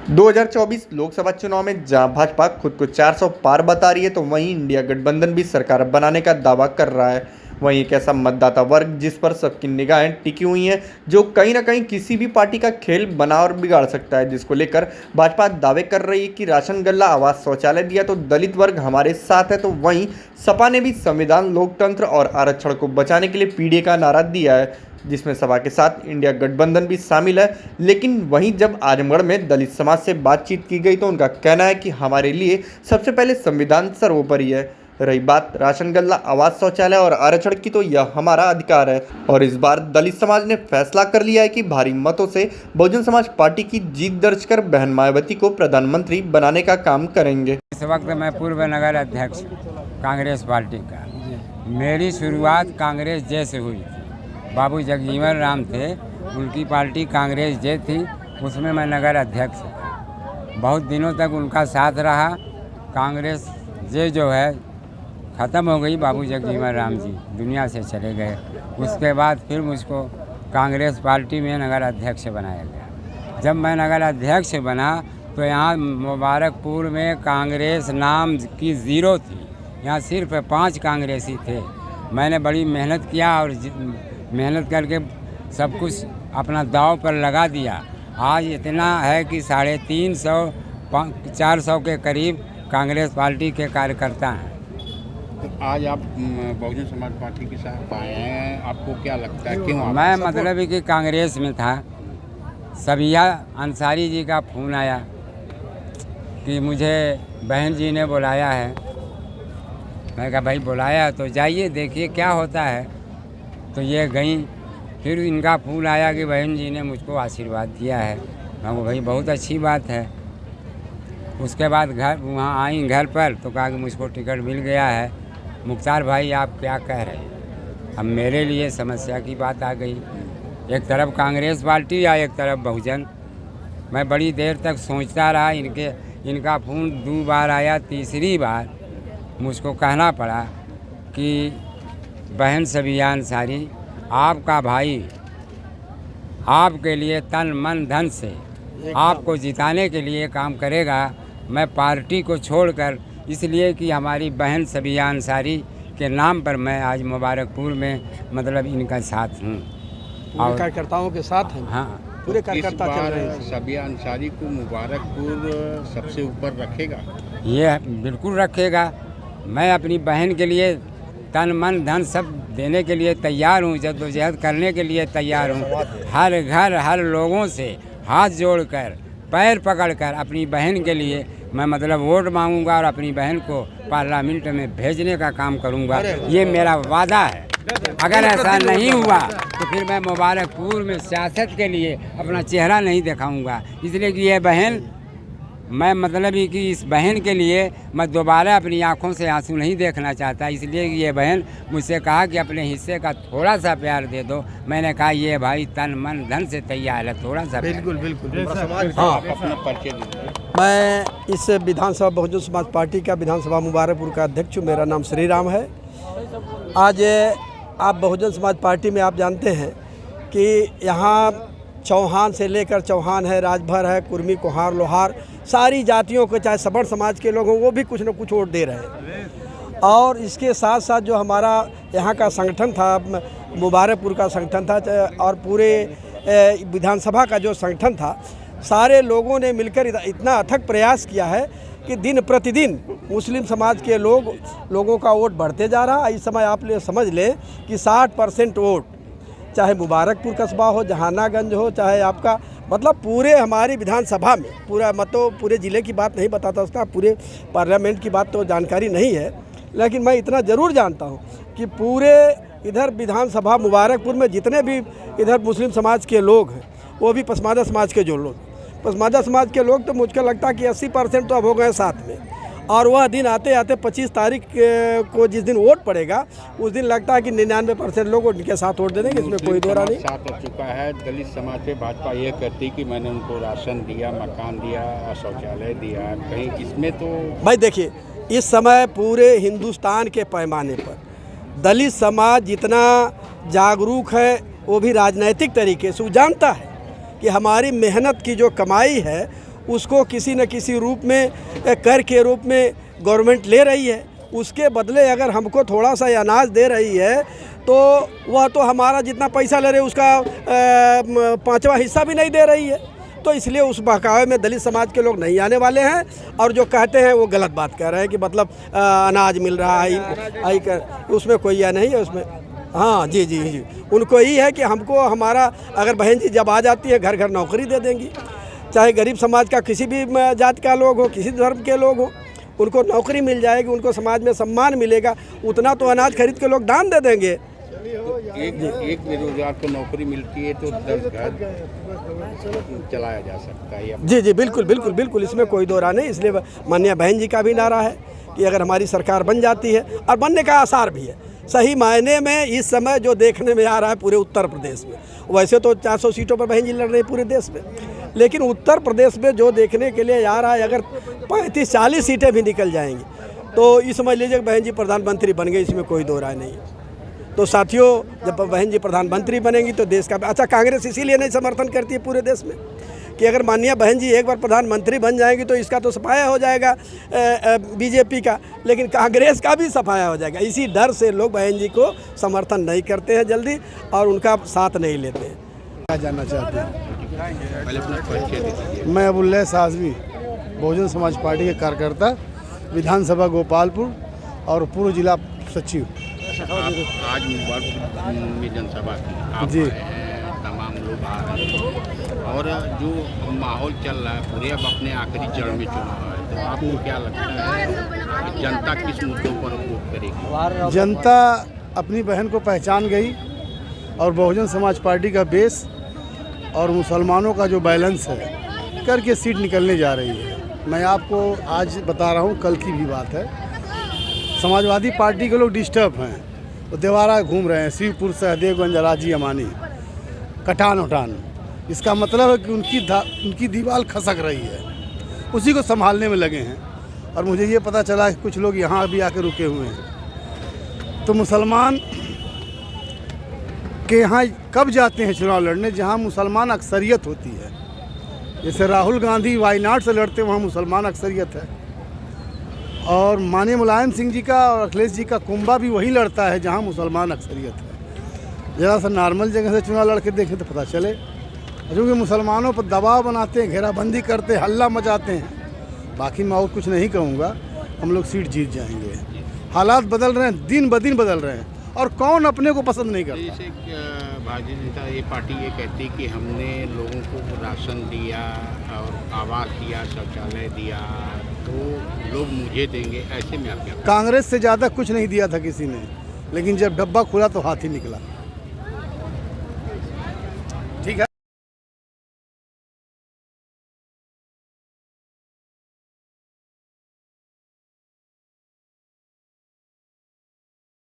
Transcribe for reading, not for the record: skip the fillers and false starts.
2024 लोकसभा चुनाव में जहां भाजपा खुद को 400 पार बता रही है, तो वहीं इंडिया गठबंधन भी सरकार बनाने का दावा कर रहा है। वहीं एक ऐसा मतदाता वर्ग जिस पर सबकी निगाहें टिकी हुई हैं, जो कहीं ना कहीं किसी भी पार्टी का खेल बना और बिगाड़ सकता है, जिसको लेकर भाजपा दावे कर रही है कि राशन गल्ला, आवास, शौचालय दिया तो दलित वर्ग हमारे साथ है। तो वहीं सपा ने भी संविधान, लोकतंत्र और आरक्षण को बचाने के लिए पीडीए का नारा दिया है, जिसमें सपा के साथ इंडिया गठबंधन भी शामिल है। लेकिन वहीं जब आजमगढ़ में दलित समाज से बातचीत की गई, तो उनका कहना है कि हमारे लिए सबसे पहले संविधान सर्वोपरि है। रही बात राशन गल्ला, आवास, शौचालय और आरक्षण की, तो यह हमारा अधिकार है। और इस बार दलित समाज ने फैसला कर लिया है कि भारी मतों से बहुजन समाज पार्टी की जीत दर्ज कर बहन मायावती को प्रधानमंत्री बनाने का काम करेंगे। इस वक्त मैं पूर्व नगर अध्यक्ष कांग्रेस पार्टी का। मेरी शुरुआत कांग्रेस जे से हुई थी। बाबू जगजीवन राम थे, उनकी पार्टी कांग्रेस जे थी, उसमें मैं नगर अध्यक्ष था। बहुत दिनों तक उनका साथ रहा। कांग्रेस जे जो है ख़त्म हो गई, बाबू जगजीवन राम जी दुनिया से चले गए। उसके बाद फिर मुझको कांग्रेस पार्टी में नगर अध्यक्ष बनाया गया। जब मैं नगर अध्यक्ष बना तो यहाँ मुबारकपुर में कांग्रेस नाम की ज़ीरो थी। यहाँ सिर्फ 5 कांग्रेसी थे। मैंने बड़ी मेहनत किया और मेहनत करके सब कुछ अपना दांव पर लगा दिया। आज इतना है कि 350-400 के करीब कांग्रेस पार्टी के कार्यकर्ता हैं। तो आज आप बहुजन समाज पार्टी के साथ आए हैं, आपको क्या लगता है, क्यों? मैं मतलब है कि कांग्रेस में था। सबिया अंसारी जी का फ़ोन आया कि मुझे बहन जी ने बुलाया है। मैं कहा भाई बुलाया तो जाइए, देखिए क्या होता है। तो ये गई। फिर इनका फ़ोन आया कि बहन जी ने मुझको आशीर्वाद दिया है। मैं कहा भाई बहुत अच्छी बात है। उसके बाद घर वहाँ आई घर पर तो कहा कि मुझको टिकट मिल गया है। मुख्तार भाई आप क्या कह रहे हैं? अब मेरे लिए समस्या की बात आ गई। एक तरफ कांग्रेस पार्टी या एक तरफ बहुजन। मैं बड़ी देर तक सोचता रहा। इनका फ़ोन 2 बार आया। तीसरी बार मुझको कहना पड़ा कि बहन सबिया अंसारी, आपका भाई आपके लिए तन मन धन से आपको जिताने के लिए काम करेगा। मैं पार्टी को छोड़कर, इसलिए कि हमारी बहन सबिया अंसारी के नाम पर मैं आज मुबारकपुर में मतलब इनका साथ हूँ और कार्यकर्ताओं के साथ हैं। हाँ, पूरे कार्यकर्ता चल रहे हैं। सबिया अंसारी को मुबारकपुर सबसे ऊपर रखेगा? ये बिल्कुल रखेगा। मैं अपनी बहन के लिए तन मन धन सब देने के लिए तैयार हूँ, जद्दोजहद करने के लिए तैयार हूँ। हर घर हर लोगों से हाथ जोड़कर पैर पकड़कर अपनी बहन के लिए मैं मतलब वोट मांगूंगा और अपनी बहन को पार्लियामेंट में भेजने का काम करूंगा। ये मेरा वादा है। अगर ऐसा नहीं हुआ तो फिर मैं मुबारकपुर में सियासत के लिए अपना चेहरा नहीं दिखाऊंगा। इसलिए कि ये बहन, मैं मतलब ही कि इस बहन के लिए मैं दोबारा अपनी आंखों से आंसू नहीं देखना चाहता। इसलिए कि ये बहन मुझसे कहा कि अपने हिस्से का थोड़ा सा प्यार दे दो। मैंने कहा ये भाई तन मन धन से तैयार है, थोड़ा सा। बिल्कुल बिल्कुल। हाँ, अपना परिचय दीजिए। मैं इस विधानसभा बहुजन समाज पार्टी का विधानसभा मुबारकपुर का अध्यक्ष हूँ। मेरा नाम श्री राम है। आज आप बहुजन समाज पार्टी में आप जानते हैं कि यहाँ चौहान से लेकर चौहान है, राजभर है, कुर्मी, कुहार, लोहार, सारी जातियों को, चाहे सवर्ण समाज के लोग हों, वो भी कुछ न कुछ वोट दे रहे हैं। और इसके साथ साथ जो हमारा यहाँ का संगठन था, मुबारकपुर का संगठन था, और पूरे विधानसभा का जो संगठन था, सारे लोगों ने मिलकर इतना अथक प्रयास किया है कि दिन प्रतिदिन मुस्लिम समाज के लोगों का वोट बढ़ते जा रहा है। इस समय आप समझ लें कि 60% वोट, चाहे मुबारकपुर कस्बा हो, जहानागंज हो, चाहे आपका मतलब पूरे हमारी विधानसभा में पूरा, मैं तो पूरे ज़िले की बात नहीं बताता, उसका पूरे पार्लियामेंट की बात तो जानकारी नहीं है, लेकिन मैं इतना ज़रूर जानता हूँ कि पूरे इधर विधानसभा मुबारकपुर में जितने भी इधर मुस्लिम समाज के लोग हैं, वो भी पसमादा समाज के जो लोग, पसमादा समाज के लोग, तो मुझको लगता है कि 80% तो अब हो गए साथ में। और वह दिन आते आते 25 तारीख को जिस दिन वोट पड़ेगा, उस दिन लगता है कि 99% लोग उनके साथ वोट दे देंगे। इसमें कोई दो राय नहीं। साथ हो चुका है। दलित समाज पे भाजपा ये कहती कि मैंने उनको राशन दिया, मकान दिया, शौचालय दिया, कहीं इसमें तो भाई देखिए, इस समय पूरे हिंदुस्तान के पैमाने पर दलित समाज जितना जागरूक है, वो भी राजनीतिक तरीके से वो जानता है कि हमारी मेहनत की जो कमाई है उसको किसी न किसी रूप में कर के रूप में गवर्नमेंट ले रही है। उसके बदले अगर हमको थोड़ा सा अनाज दे रही है तो वह तो हमारा जितना पैसा ले रही है उसका 5वां हिस्सा भी नहीं दे रही है। तो इसलिए उस बहकावे में दलित समाज के लोग नहीं आने वाले हैं। और जो कहते हैं वो गलत बात कह रहे हैं कि मतलब अनाज मिल रहा है, उसमें कोई यह नहीं है उसमें। हाँ जी जी जी, उनको यही है कि हमको हमारा अगर बहन जी जब आ जाती है घर घर नौकरी दे देंगी, चाहे गरीब समाज का किसी भी जात का लोग हो, किसी धर्म के लोग हो, उनको नौकरी मिल जाएगी, उनको समाज में सम्मान मिलेगा। उतना तो अनाज खरीद के लोग दान दे देंगे। एक बेरोजगार को नौकरी मिलती है तो 10 घर चलाया जा सकता है। जी जी बिल्कुल बिल्कुल बिल्कुल, इसमें कोई दो राय नहीं। इसलिए माननीय बहन जी का भी नारा है कि अगर हमारी सरकार बन जाती है, और बनने का आसार भी है सही मायने में इस समय जो देखने में आ रहा है पूरे उत्तर प्रदेश में। वैसे तो 400 सीटों पर बहन जी लड़ रही है पूरे देश में, लेकिन उत्तर प्रदेश में जो देखने के लिए आ रहा है, अगर 35-40 सीटें भी निकल जाएंगी तो ये समझ लीजिए कि बहन जी प्रधानमंत्री बन गए, इसमें कोई दो राय नहीं है। तो साथियों, जब बहन जी प्रधानमंत्री बनेंगी तो देश का अच्छा, कांग्रेस इसीलिए नहीं समर्थन करती है पूरे देश में कि अगर माननीय बहन जी एक बार प्रधानमंत्री बन जाएंगी तो इसका तो सफाया हो जाएगा बीजेपी का, लेकिन कांग्रेस का भी सफाया हो जाएगा। इसी डर से लोग बहन जी को समर्थन नहीं करते हैं जल्दी, और उनका साथ नहीं लेते हैं। क्या जानना चाहते हैं? मैं अबुल्लैस आज़मी, बहुजन समाज पार्टी के कार्यकर्ता, विधानसभा गोपालपुर और पूर्व जिला सचिव। आज मुबारक में जनसभा की आप जी, तमाम लोग आ रहे हैं और जो माहौल चल रहा है पूरे अब अपने आखिरी चरण में चुनाव है, तो आपको क्या लगता है जनता किस मुद्दों पर वोट करेगी? जनता अपनी बहन को पहचान गई और बहुजन समाज पार्टी का बेस और मुसलमानों का जो बैलेंस है करके सीट निकलने जा रही है। मैं आपको आज बता रहा हूँ, कल की भी बात है, समाजवादी पार्टी के लोग डिस्टर्ब हैं, तो देवारा घूम रहे हैं, शिवपुर सहदेवगंज, अराजी, अमानी, कटान उठान। इसका मतलब है कि उनकी दीवार खसक रही है, उसी को संभालने में लगे हैं। और मुझे ये पता चला कि कुछ लोग यहाँ भी आके रुके हुए हैं। तो मुसलमान के यहाँ कब जाते हैं चुनाव लड़ने? जहाँ मुसलमान अक्सरियत होती है। जैसे राहुल गांधी वायनाड से लड़ते, वहाँ मुसलमान अक्सरियत है। और माननीय मुलायम सिंह जी का और अखिलेश जी का कुंभा भी वही लड़ता है जहाँ मुसलमान अक्सरियत है। ज़रा सा नॉर्मल जगह से चुनाव लड़के देखें तो पता चले, क्योंकि मुसलमानों पर दबाव बनाते हैं, घेराबंदी करते हैं, हल्ला मचाते हैं। बाकी मैं और कुछ नहीं कहूँगा, हम लोग सीट जीत जाएंगे। हालात बदल रहे हैं, दिन ब दिन बदल रहे हैं, और कौन अपने को पसंद नहीं करता। जैसे भारतीय जनता ये पार्टी ये कहती कि हमने लोगों को राशन दिया और आवास दिया, शौचालय दिया, तो लोग मुझे देंगे, ऐसे में आप क्या? कांग्रेस से ज़्यादा कुछ नहीं दिया था किसी ने, लेकिन जब डब्बा खुला तो हाथ ही निकला।